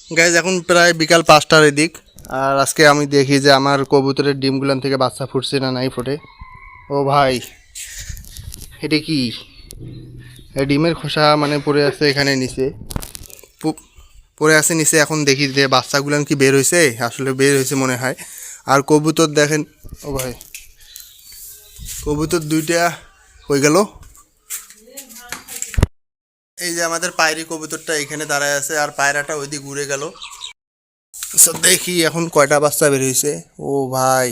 Guys এখন প্রায় বিকাল 5টার এদিক। আর আজকে আমি দেখি যে আমার কবুতরের ডিমগুলান থেকে বাচ্চা ফুটছে না নাই ফুটে। ও ভাই, এটা কি? এই ডিমের খোসা মানে পড়ে আছে এখানে নিচে, পড়ে আছে নিচে। এখন দেখি যে বাচ্চাগুলান কি বের হয়েছে, আসলে বের হয়েছে মনে হয়। আর কবুতর দেখেন, ও ভাই কবুতর দুইটা হয়ে গেল। এই যে আমাদের পায়রি কবুতরটা এখানে দাঁড়ায় আছে, আর পায়রাটা ওইদিক উড়ে গেল। সব দেখি এখন কয়টা বাচ্চা বের হয়েছে। ও ভাই,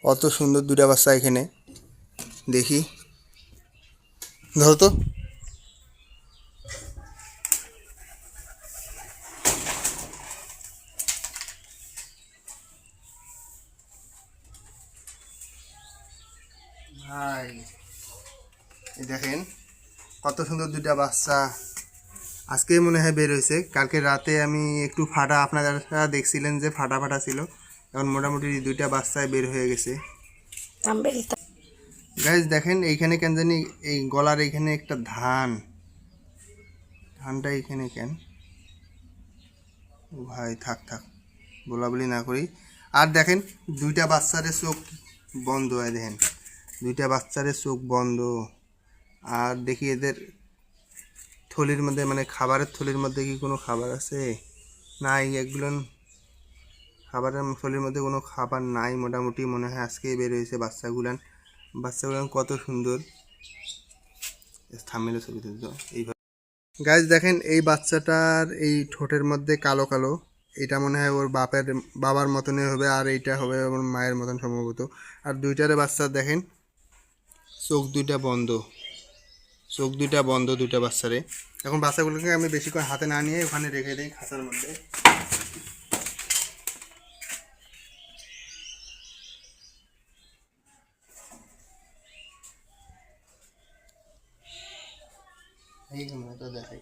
অত সুন্দর দুটা বাচ্চা এখানে। দেখি, ধরো তো। ভাই এই দেখেন কত সুন্দর দুটা বাচ্চা আজকে মনে হয় বের হয়েছে। কালকে রাতে আমি একটু ফাটা, আপনারা দেখছিলেন যে ফাটা ফাটা ছিল। এখন মোটামুটি দুইটা বাচ্চায় বের হয়ে গেছে। গাইজ দেখেন এইখানে কেন জানি এই গলার এইখানে একটা ধানটা এইখানে কেন? ও ভাই থাক থাক, বলাবলি না করি। আর দেখেন দুইটা বাচ্চারে চোখ বন্ধ হয়, দেখেন দুইটা বাচ্চারে চোখ বন্ধ। আর দেখি এদের থলির মধ্যে, মানে খাবারের থলির মধ্যে কি কোনো খাবার আছে? নাই, এগুলো খাবারের থলির মধ্যে কোনো খাবার নাই। মোটামুটি মনে হয় আজকেই বের হয়েছে বাচ্চাগুলান কত সুন্দর। থামেলে ছবি তুলতো এইভাবে। গাইজ দেখেন এই বাচ্চাটার এই ঠোঁটের মধ্যে কালো কালো, এটা মনে হয় ওর বাবার মতনই হবে, আর এইটা হবে ওর মায়ের মতন সম্ভবত। আর দুইটারে বাচ্চা দেখেন চোখ দুইটা বন্ধ, দুইটা বাচ্চারে। এখন বাচ্চাগুলোকে আমি বেশিক্ষণ হাতে না নিয়ে ওখানে রেখে দিই খাঁচার মধ্যে। দেখাই,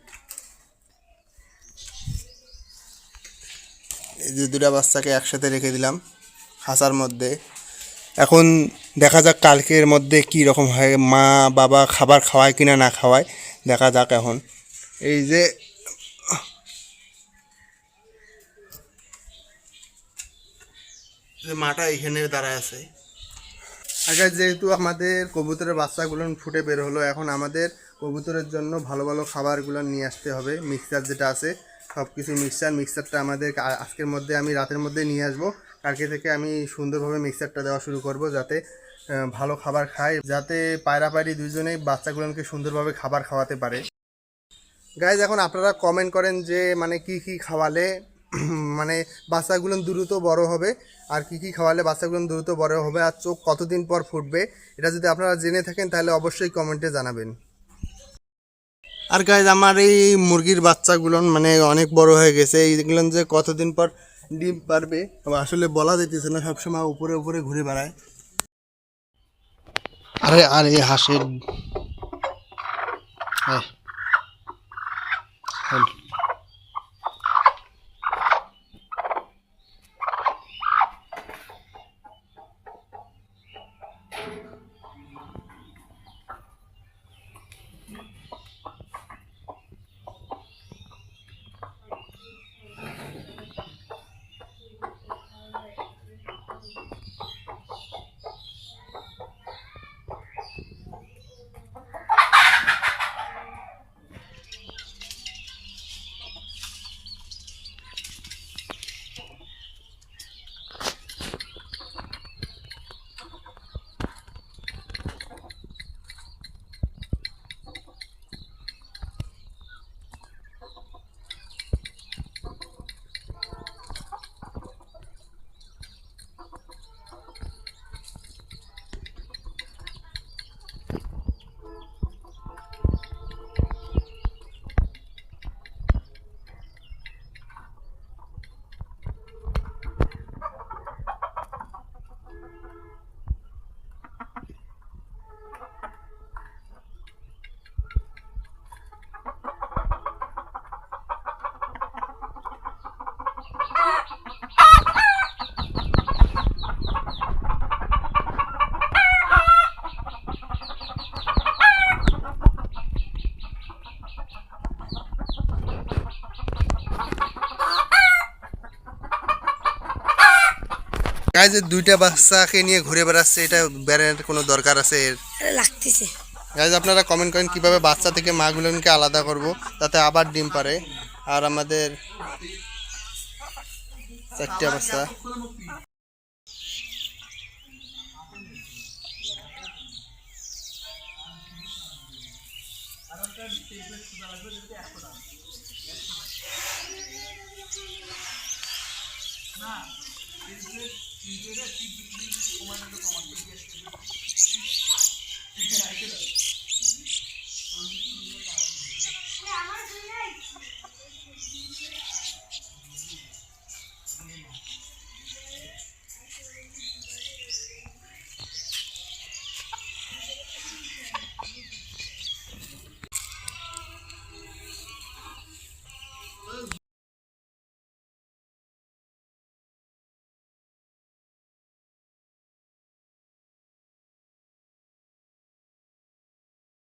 এই যে দুটা বাচ্চাকে একসাথে রেখে দিলাম খাঁচার মধ্যে। এখন দেখা যাক কালকের মধ্যে কি রকম হয়, মা বাবা খাবার খাওয়ায় কিনা না খাওয়ায়, দেখা যাক। এখন এই যে মাটা এখানে দাঁড়ায় আছে। আগে যেহেতু আমাদের কবুতরের বাচ্চাগুলো ফুটে বের হলো, এখন আমাদের কবুতরের জন্য ভালো ভালো খাবারগুলো নিয়ে আসতে হবে। মিক্সচার যেটা আছে, সব কিছু মিক্সচারটা আমাদের আজকের মধ্যে, আমি রাতের মধ্যে নিয়ে আসবো। কালকে থেকে আমি সুন্দরভাবে মিক্সচারটা দেওয়া শুরু করব, যাতে ভালো খাবার খায়, যাতে পায়রা পায়রি দুজনেই বাচ্চাগুলোকে সুন্দরভাবে খাবার খাওয়াতে পারে। গাইজ এখন আপনারা কমেন্ট করেন যে মানে কি কি খাওয়ালে মানে বাচ্চাগুলো দ্রুত বড় হবে, আর কি কি খাওয়ালে বাচ্চাগুলো দ্রুত বড় হবে, আর চোখ কতদিন পর ফুটবে, এটা যদি আপনারা জেনে থাকেন তাহলে অবশ্যই কমেন্টে জানাবেন। আর গাইজ আমার এই মুরগির বাচ্চাগুলো মানে অনেক বড় হয়ে গেছে। এইগুলো যে কতদিন পর ডিম পারবে আসলে বলা যেতেছে না, সবসময় উপরে উপরে ঘুরে বেড়ায়। আরে আর এই হাঁসের গাইজ দুইটা বাচ্চাকে নিয়ে ঘুরে বেড়াচ্ছে, এটা বেড়ানোর কোনো দরকার আছে এর? লাগতেছে। গাইজ আপনারা কমেন্ট করেন কিভাবে বাচ্চা থেকে মাগুলোকে আলাদা করব যাতে আবার ডিম পারে। আর আমাদের 4টা বাচ্চা।